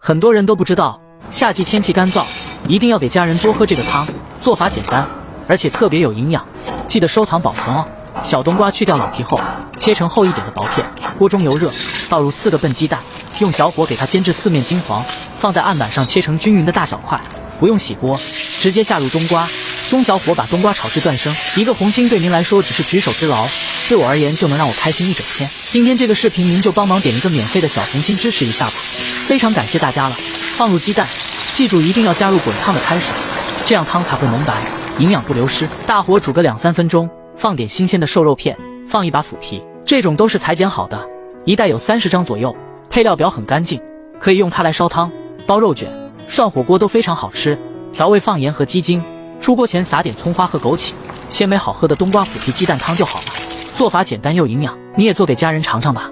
很多人都不知道，夏季天气干燥，一定要给家人多喝这个汤。做法简单，而且特别有营养，记得收藏保存哦。小冬瓜去掉老皮后，切成厚一点的薄片。锅中油热，倒入4个笨鸡蛋，用小火给它煎至4面金黄，放在案板上切成均匀的大小块，不用洗锅，直接下入冬瓜。中小火把冬瓜炒至断生。一个红心对您来说只是举手之劳，对我而言就能让我开心一整天。今天这个视频您就帮忙点一个免费的小红心支持一下吧，非常感谢大家了。放入鸡蛋，记住一定要加入滚烫的开水，这样汤才会浓白，营养不流失。大火煮个2-3分钟，放点新鲜的瘦肉片，放一把腐皮，这种都是裁剪好的，一袋有30张左右。配料表很干净，可以用它来烧汤、包肉卷、涮火锅都非常好吃。调味放盐和鸡精，出锅前撒点葱花和枸杞，鲜美好喝的冬瓜腐皮鸡蛋汤就好了。做法简单又营养，你也做给家人尝尝吧。